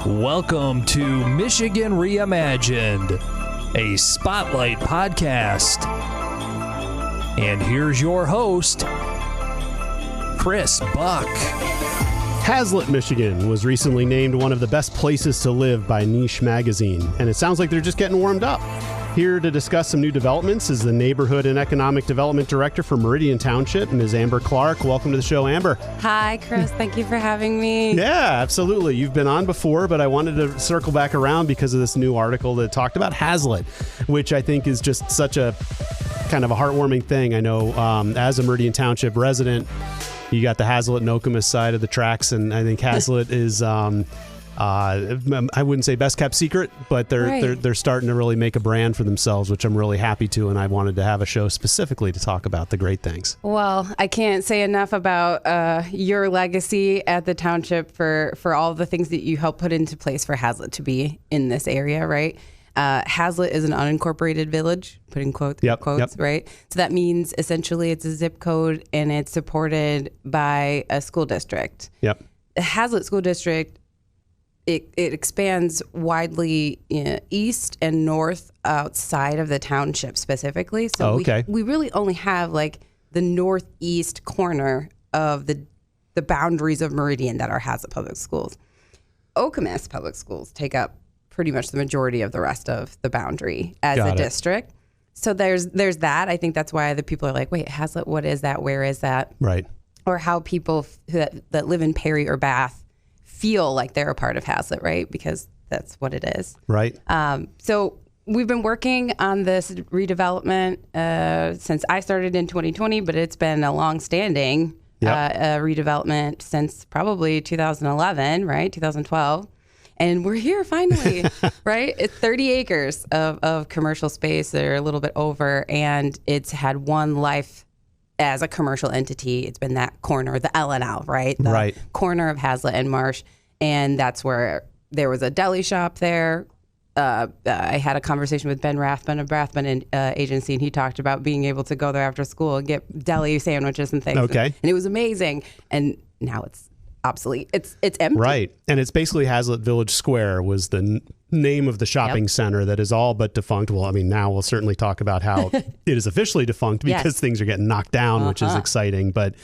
Welcome to Michigan Reimagined, a Spotlight podcast. And here's your host, Chris Buck. Haslett, Michigan was recently named one of the best places to live by Niche magazine, and it sounds like they're just getting warmed up. Here to discuss some new developments is the Neighborhood and Economic Development Director for Meridian Township, Ms. Amber Clark. Welcome to the show, Amber. Hi, Chris. Thank you for having me. Yeah, absolutely. You've been on before, but I wanted to circle back around because of this new article that talked about Haslett, which I think is just such a kind of a heartwarming thing. I know as a Meridian Township resident, you got the Haslett and Okemos side of the tracks, and I think Haslett is... I wouldn't say best kept secret, but they're starting to really make a brand for themselves, which I'm really happy to. And I wanted to have a show specifically to talk about the great things. Well, I can't say enough about your legacy at the township for all the things that you helped put into place for Haslett to be in this area, right? Haslett is an unincorporated village, put in quotes, right? So that means essentially it's a zip code and it's supported by a school district. Yep. The Haslett School District, it expands widely east and north outside of the township specifically. So we really only have like the northeast corner of the boundaries of Meridian that are Haslett Public Schools. Okemos Public Schools take up pretty much the majority of the rest of the boundary as a district. So there's that. I think that's why the people are like, wait, Haslett, what is that? Where is that? Right. Or how people that live in Perry or Bath feel like they're a part of Haslett, right? Because that's what it is. Right. So we've been working on this redevelopment since I started in 2020, but it's been a long-standing redevelopment since probably 2011, right? 2012. And we're here finally, right? It's 30 acres of commercial space. They're a little bit over, and it's had one life as a commercial entity. It's been that corner, the L&L, right? The corner of Haslett and Marsh. And that's where there was a deli shop there. I had a conversation with Ben Rathman of Rathman Agency, and he talked about being able to go there after school and get deli sandwiches and things. Okay. And it was amazing. And now it's obsolete. It's empty. Right. And it's basically Haslett Village Square was the name of the shopping center that is all but defunct. Well, I mean, now we'll certainly talk about how it is officially defunct because things are getting knocked down, which is exciting. But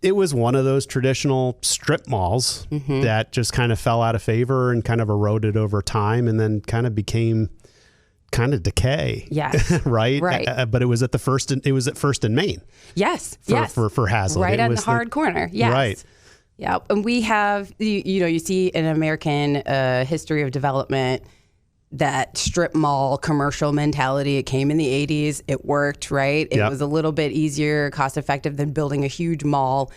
it was one of those traditional strip malls that just kind of fell out of favor and kind of eroded over time and then kind of became kind of decay. Yes. Right. But it was at First and Main. Yes. For Haslett. Right on the hard corner. Yes. Right. Yeah, and we have, you see in American history of development, that strip mall commercial mentality. It came in the 80s. It worked, right? It was a little bit easier, cost effective than building a huge mall,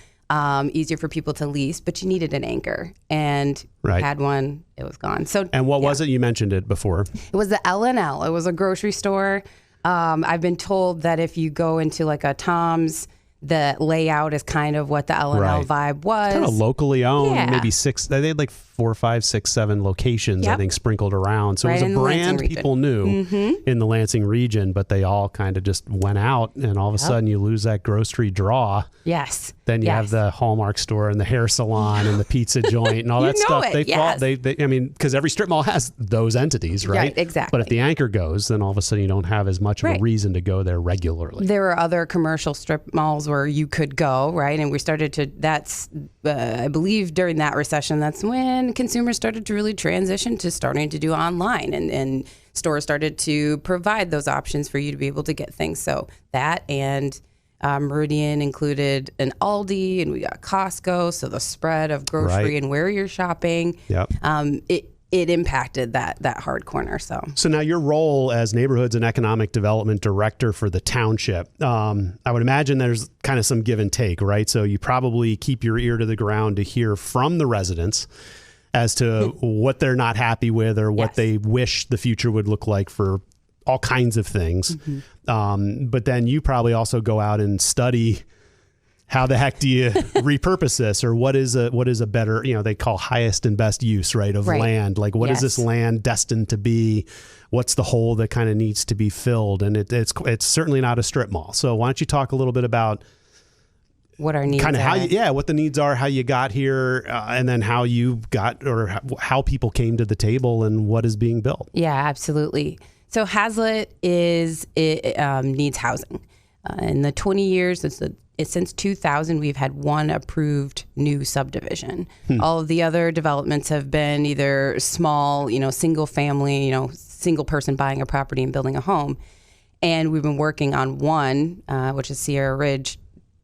easier for people to lease, but you needed an anchor. And we had one, it was gone. And what was it? You mentioned it before. It was the L&L. It was a grocery store. I've been told that if you go into like a Tom's, the layout is kind of what the L&L vibe was. Kind of locally owned, maybe six. They had like 4, 5, 6, 7 locations, I think, sprinkled around. So it was a brand people knew in the Lansing region, but they all kind of just went out, and all of a sudden you lose that grocery draw. Yes. Then you have the Hallmark store and the hair salon and the pizza joint and all that stuff. I mean, because every strip mall has those entities, right? Right, exactly. But if the anchor goes, then all of a sudden you don't have as much of a reason to go there regularly. There were other commercial strip malls where you could go, right? And we started to, I believe during that recession, that's when consumers started to really transition to starting to do online, and stores started to provide those options for you to be able to get things. So that and Meridian included an Aldi, and we got Costco. So the spread of grocery and where you're shopping, it impacted that hard corner. So now your role as Neighborhoods and Economic Development Director for the township, I would imagine there's kind of some give and take, right? So you probably keep your ear to the ground to hear from the residents as to what they're not happy with or what they wish the future would look like for all kinds of things. But then you probably also go out and study how the heck do you repurpose this, or what is a better, they call highest and best use, right, of land. Like what is this land destined to be? What's the hole that kind of needs to be filled? And it's certainly not a strip mall. So why don't you talk a little bit about what our needs kind of are. what the needs are, how you got here, and then how you got, or how people came to the table and what is being built. Yeah, absolutely. So Haslett needs housing. In the 20 years, since 2000, we've had one approved new subdivision. All of the other developments have been either small, single family, single person buying a property and building a home. And we've been working on one, which is Sierra Ridge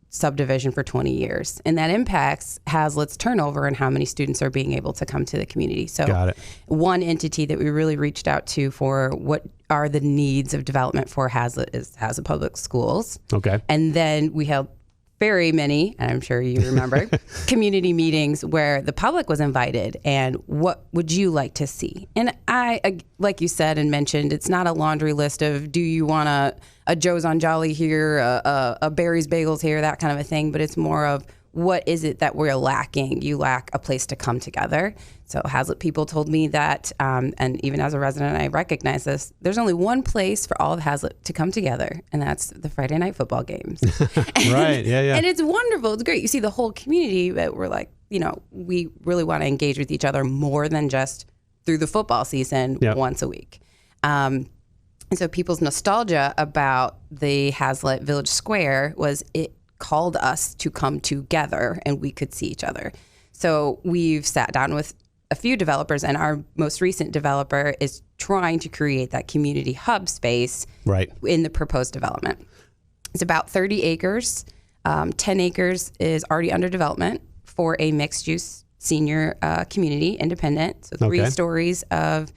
subdivision, for 20 years. And that impacts Haslett's turnover and how many students are being able to come to the community. So Got it. One entity that we really reached out to for what are the needs of development for Haslett is Haslett Public Schools. Okay. And then we held very many, and I'm sure you remember, community meetings where the public was invited and what would you like to see? And I, like you said and mentioned, it's not a laundry list of do you want a Joe's on Jolly here, a Barry's Bagels here, that kind of a thing, but it's more of what is it that we're lacking? You lack a place to come together. So Haslett people told me that, and even as a resident, I recognize this, there's only one place for all of Haslett to come together, and that's the Friday night football games. Right, yeah. And it's wonderful. It's great. You see the whole community, but we're like, we really want to engage with each other more than just through the football season once a week. And so people's nostalgia about the Haslett Village Square was it called us to come together and we could see each other. So we've sat down with a few developers, and our most recent developer is trying to create that community hub space in the proposed development. It's about 30 acres. 10 acres is already under development for a mixed-use senior community, independent. So 3 stories of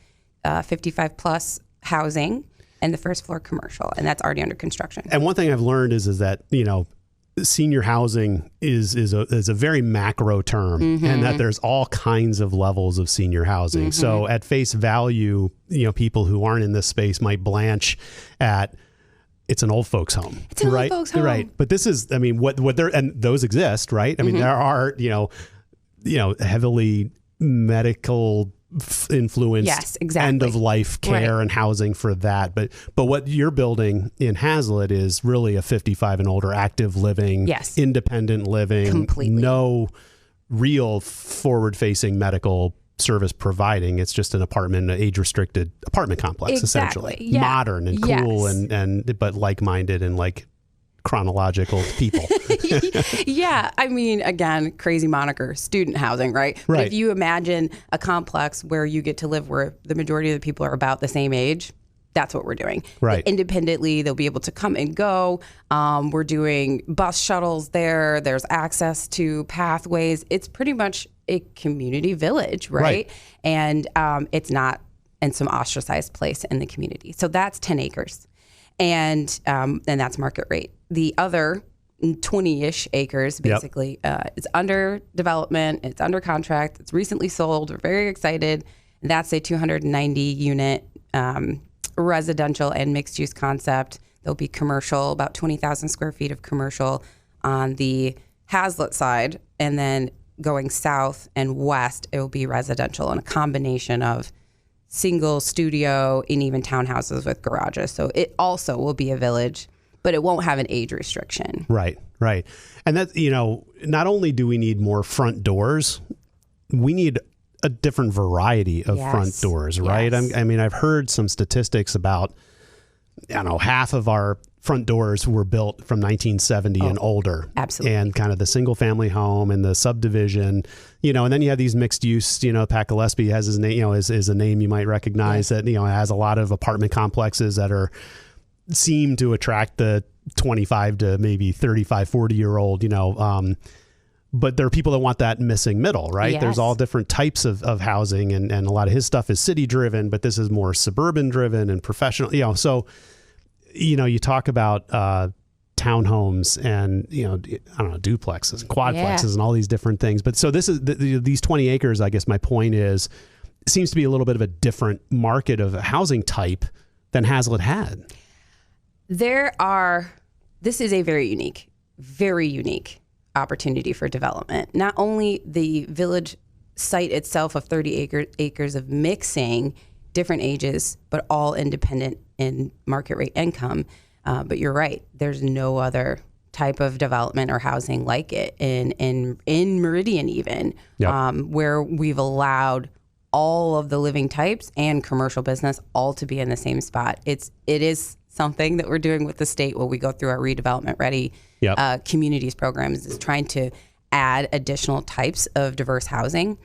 55-plus housing, and the first floor commercial, and that's already under construction. And one thing I've learned is that, senior housing is a very macro term, and that there's all kinds of levels of senior housing. So at face value, people who aren't in this space might blanch at it's an old folks home. It's an old folks home. Right. But this is, what they're, and those exist, right? I mean, there are, heavily medical influenced end of life care and housing for that. But what you're building in Haslett is really a 55 and older active living, independent living, completely. No real forward facing medical service providing. It's just an age restricted apartment complex, essentially. Yeah. Modern and cool and but like-minded and chronological people. Yeah. Again, crazy moniker, student housing, right? But if you imagine a complex where you get to live where the majority of the people are about the same age, that's what we're doing. Right. Independently, they'll be able to come and go. We're doing bus shuttles there. There's access to pathways. It's pretty much a community village, right? And it's not in some ostracized place in the community. So that's 10 acres. And that's market rate. The other 20-ish acres, basically, it's under development. It's under contract. It's recently sold. We're very excited. That's a 290-unit residential and mixed-use concept. There'll be commercial, about 20,000 square feet of commercial on the Haslett side. And then going south and west, it will be residential and a combination of single studio and even townhouses with garages. So it also will be a village, but it won't have an age restriction. Right. And that, not only do we need more front doors, we need a different variety of front doors, right? Yes. I've heard some statistics about, half of our front doors were built from 1970 and older. Absolutely. And kind of the single family home and the subdivision, and then you have these mixed use, Pat Gillespie has his name, is a name you might recognize that, has a lot of apartment complexes that seem to attract the 25 to maybe 35, 40-year-old, but there are people that want that missing middle, right? Yes. There's all different types of housing, and a lot of his stuff is city driven, but this is more suburban driven and professional, so, you talk about townhomes and, duplexes and quadplexes and all these different things. But so this is these 20 acres, I guess my point is, it seems to be a little bit of a different market of housing type than Haslett had. This is a very unique opportunity for development. Not only the village site itself of 30 acres of mixing different ages, but all independent in market rate income. But you're right, there's no other type of development or housing like it in Meridian even, where we've allowed all of the living types and commercial business all to be in the same spot. It is something that we're doing with the state when we go through our redevelopment ready communities programs, is trying to add additional types of diverse housing.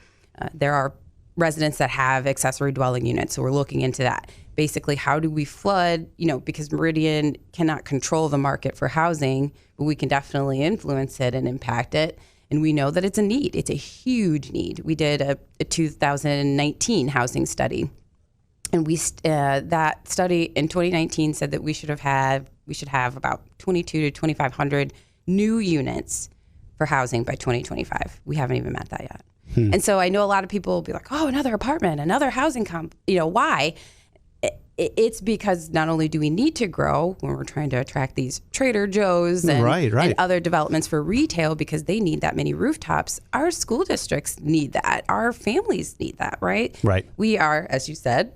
There are residents that have accessory dwelling units, so we're looking into that. Basically, how do we flood, because Meridian cannot control the market for housing, but we can definitely influence it and impact it. And we know that it's a need. It's a huge need. We did a 2019 housing study. And that study in 2019 said that we should have about 22 to 2,500 new units for housing by 2025. We haven't even met that yet. And so I know a lot of people will be like, oh, another apartment, another housing why? It's because not only do we need to grow when we're trying to attract these Trader Joe's and other developments for retail, because they need that many rooftops. Our school districts need that. Our families need that, right? Right. We are, as you said,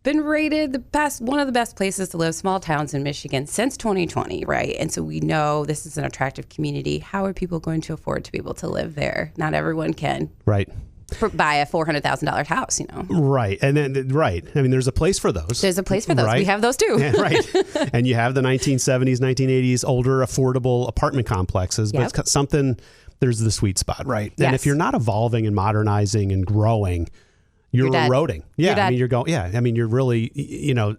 been rated one of the best places to live, small towns in Michigan since 2020, right? And so we know this is an attractive community. How are people going to afford to be able to live there? Not everyone can. Right. Buy a $400,000 house, Right. And then, I mean, there's a place for those. There's a place for those. Right? We have those too. Yeah, right. And you have the 1970s, 1980s, older, affordable apartment complexes, but it's something, there's the sweet spot, right? Yes. And if you're not evolving and modernizing and growing, you're eroding. Yeah. I mean, you're really,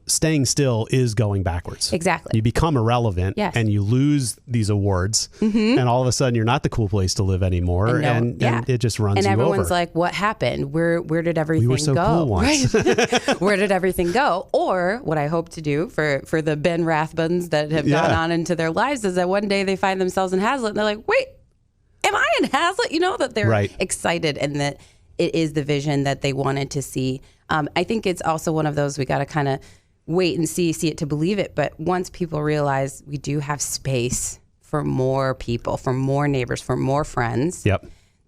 staying still is going backwards. Exactly. You become irrelevant and you lose these awards and all of a sudden you're not the cool place to live anymore. And it just runs you over. And everyone's like, what happened? Where did everything go? We were so cool once. Right. Where did everything go? Or what I hope to do for the Ben Rathbuns that have gone on into their lives is that one day they find themselves in Haslett and they're like, wait, am I in Haslett? That they're excited and that it is the vision that they wanted to see. I think it's also one of those we got to kind of wait and see it to believe it. But once people realize we do have space for more people, for more neighbors, for more friends,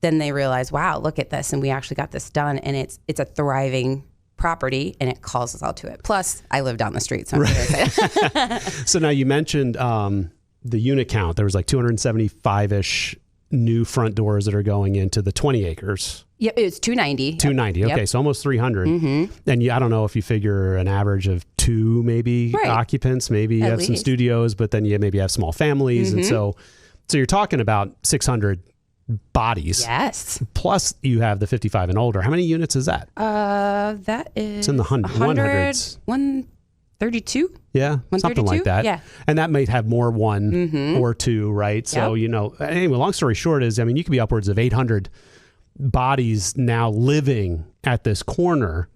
then they realize, wow, look at this. And we actually got this done. And it's a thriving property and it calls us all to it. Plus, I live down the street. So I'm going to say it. So now you mentioned the unit count. There was like 275-ish new front doors that are going into the 20 acres. Yeah, it's 290. 290. Okay, so almost 300. And I don't know if you figure an average of 2 maybe occupants. Maybe you have some studios, but then you maybe have small families, and so you're talking about 600 bodies. Yes. Plus you have the 55 and older. How many units is that? That is. It's in the hundreds. 132. Yeah, something like that. Yeah. And that might have more one or two, right? So anyway, long story short is, you could be upwards of 800 bodies now living at this corner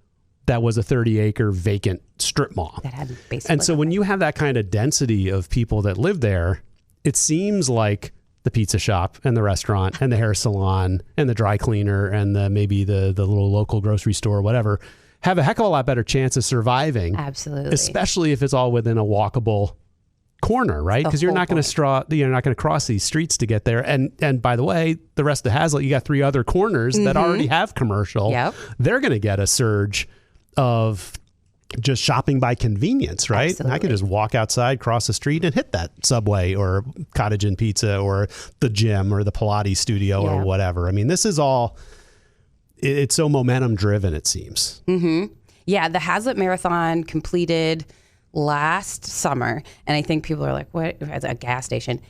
that was a 30-acre vacant strip mall. That had basically. And so when you have that kind of density of people that live there, it seems like the pizza shop and the restaurant and the hair salon and the dry cleaner and maybe the little local grocery store or whatever have a heck of a lot better chance of surviving. Absolutely. Especially if it's all within a walkable corner, right? Because you're not going to cross these streets to get there. And by the way, the rest of Haslett, you got 3 other corners that already have commercial. Yep. They're going to get a surge of just shopping by convenience, right? Absolutely. And I can just walk outside, cross the street, and hit that Subway or Cottage and Pizza or the gym or the Pilates studio or whatever. I mean, this is all. It's so momentum driven, it seems. Yeah, the Haslett Marathon completed last summer, and I think people are like, "What? It's a gas station."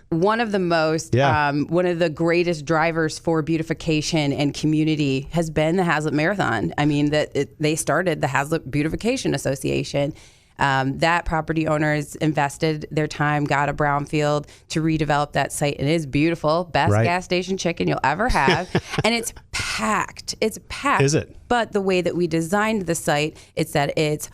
One of the most, one of the greatest drivers for beautification and community has been the Haslett Marathon. I mean, they started the Haslett Beautification Association. That property owners invested their time, got a brownfield to redevelop that site. And it is beautiful. Best gas station chicken you'll ever have. And it's packed. It's packed. Is it? But the way that we designed the site, it's that it's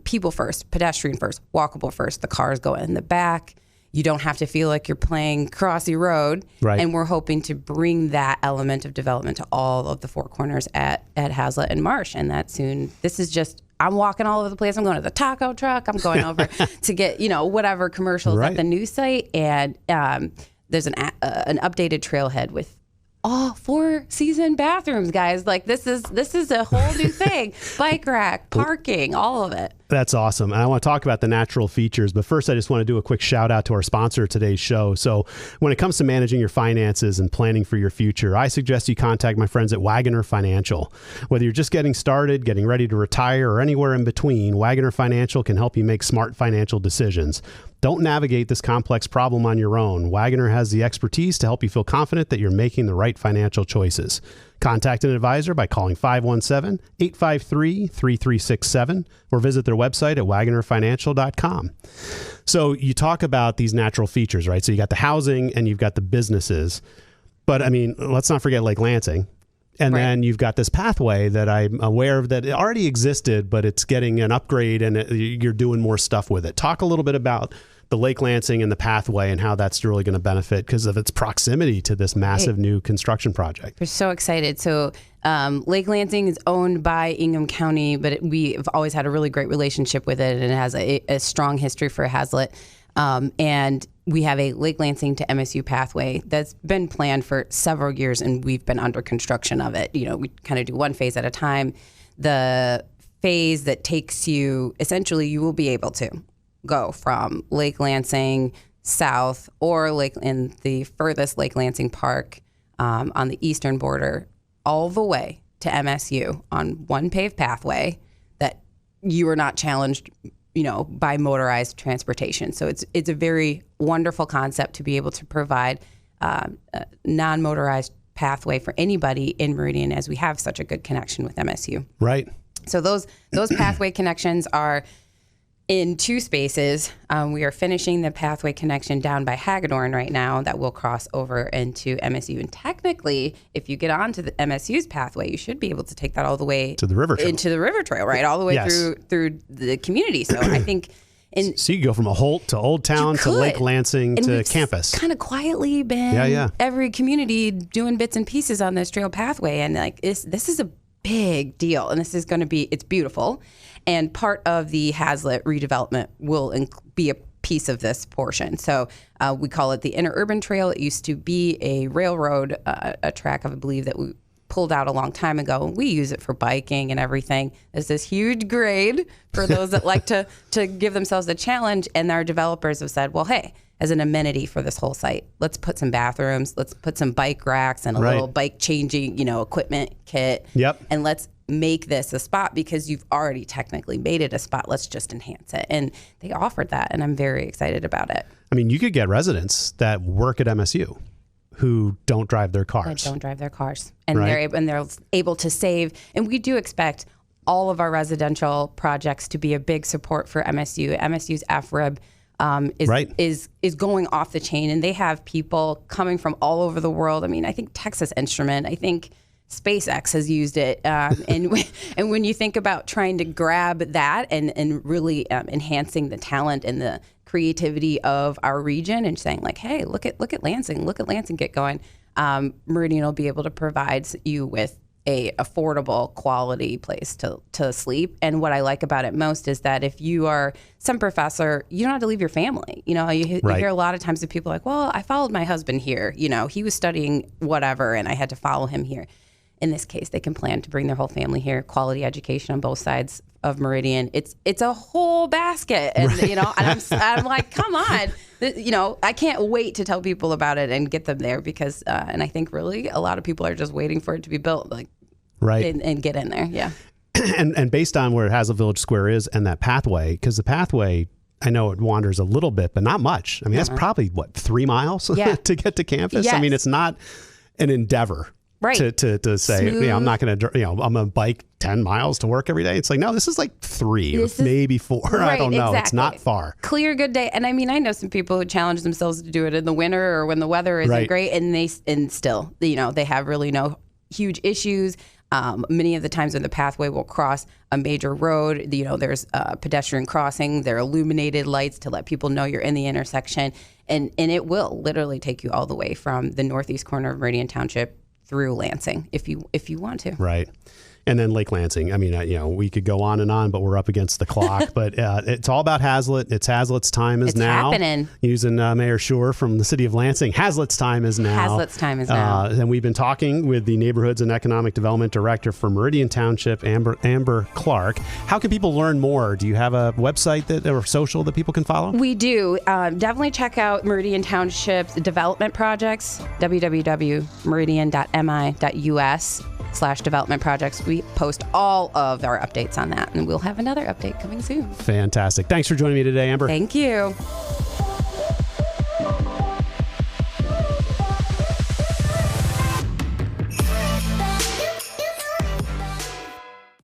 people first, pedestrian first, walkable first. The cars go in the back. You don't have to feel like you're playing Crossy Road. Right. And we're hoping to bring that element of development to all of the 4 corners at Haslett and Marsh. And that soon, this is just, I'm walking all over the place. I'm going to the taco truck. I'm going over to get, whatever commercials at the new site. And there's an updated trailhead with all 4-season bathrooms, guys. Like this is a whole new thing. Bike rack, parking, all of it. That's awesome. And I want to talk about the natural features, but first I just want to do a quick shout out to our sponsor of today's show. So when it comes to managing your finances and planning for your future, I suggest you contact my friends at Wagoner Financial. Whether you're just getting started, getting ready to retire, or anywhere in between, Wagoner Financial can help you make smart financial decisions. Don't navigate this complex problem on your own. Wagoner has the expertise to help you feel confident that you're making the right financial choices. Contact an advisor by calling 517-853-3367 or visit their website at wagonerfinancial.com. So you talk about these natural features, right? So you got the housing and you've got the businesses. But I mean, let's not forget Lake Lansing. And then you've got this pathway that I'm aware of that it already existed, but it's getting an upgrade and you're doing more stuff with it. Talk a little bit about the Lake Lansing and the pathway and how that's really going to benefit because of its proximity to this massive new construction project. We're so excited. So Lake Lansing is owned by Ingham County, but we've always had a really great relationship with it, and it has a strong history for Haslett. And we have a Lake Lansing to MSU pathway that's been planned for several years, and we've been under construction of it. You know, we kind of do one phase at a time. The phase that takes you, essentially, you will be able to go from Lake Lansing south or in the furthest Lake Lansing Park on the eastern border all the way to MSU on one paved pathway that you are not challenged, you know, by motorized transportation. So it's a very wonderful concept to be able to provide a non-motorized pathway for anybody in Meridian, as we have such a good connection with MSU. Right. So those pathway connections are in 2 spaces. We are finishing the pathway connection down by Hagedorn right now that will cross over into MSU. And technically, if you get onto the MSU's pathway, you should be able to take that all the way to the river trail. Into the river trail, right? All the way through the community. So I think... so you go from a Holt to Old Town to Lake Lansing to campus. Kind of quietly been every community doing bits and pieces on this trail pathway. And like this is a big deal. And this is going to be, it's beautiful. And part of the Haslett redevelopment will be a piece of this portion. So we call it the Interurban Trail. It used to be a railroad, a track, I believe, that we pulled out a long time ago. We use it for biking and everything. There's this huge grade for those that like to give themselves a challenge. And our developers have said, well, hey, as an amenity for this whole site, let's put some bathrooms, let's put some bike racks and a little bike changing, equipment kit. Yep. And let's make this a spot because you've already technically made it a spot. Let's just enhance it. And they offered that, and I'm very excited about it. I mean, you could get residents that work at MSU who don't drive their cars. And they're able to save. And we do expect all of our residential projects to be a big support for MSU. MSU's AFRIB is going off the chain, and they have people coming from all over the world. I mean, I think Texas Instrument, I think SpaceX has used it. And when you think about trying to grab that and really enhancing the talent and the creativity of our region and saying like, hey, look at Lansing, get going. Meridian will be able to provide you with a affordable quality place to sleep. And what I like about it most is that if you are some professor, you don't have to leave your family. You hear a lot of times of people like, well, I followed my husband here. He was studying whatever and I had to follow him here. In this case, they can plan to bring their whole family here, quality education on both sides of Meridian. It's a whole basket. And, and I'm like, come on. I can't wait to tell people about it and get them there because, and I think really a lot of people are just waiting for it to be built, and get in there. Yeah. And based on where Haslett Village Square is and that pathway, because the pathway, I know it wanders a little bit, but not much. I mean, that's probably 3 miles to get to campus. Yes. I mean, it's not an endeavor. Right. To say, I'm not going to, I'm going to bike 10 miles to work every day. It's like, no, this is like 3 or maybe 4. Right, I don't know. Exactly. It's not far. Clear, good day. And I mean, I know some people who challenge themselves to do it in the winter or when the weather isn't great. And still, they have really no huge issues. Many of the times when the pathway will cross a major road, there's a pedestrian crossing. There are illuminated lights to let people know you're in the intersection. And it will literally take you all the way from the northeast corner of Meridian Township through Lansing if you want to. Right. And then Lake Lansing. I mean, we could go on and on, but we're up against the clock. But it's all about Haslett. It's Haslett's time is now. It's happening. Using Mayor Schur from the city of Lansing. Haslett's time is now. Haslett's time is now. And we've been talking with the Neighborhoods and Economic Development Director for Meridian Township, Amber Clark. How can people learn more? Do you have a website or social that people can follow? We do. Definitely check out Meridian Township's development projects, www.meridian.mi.us/development projects. We post all of our updates on that, and we'll have another update coming soon. Fantastic. Thanks for joining me today, Amber. Thank you.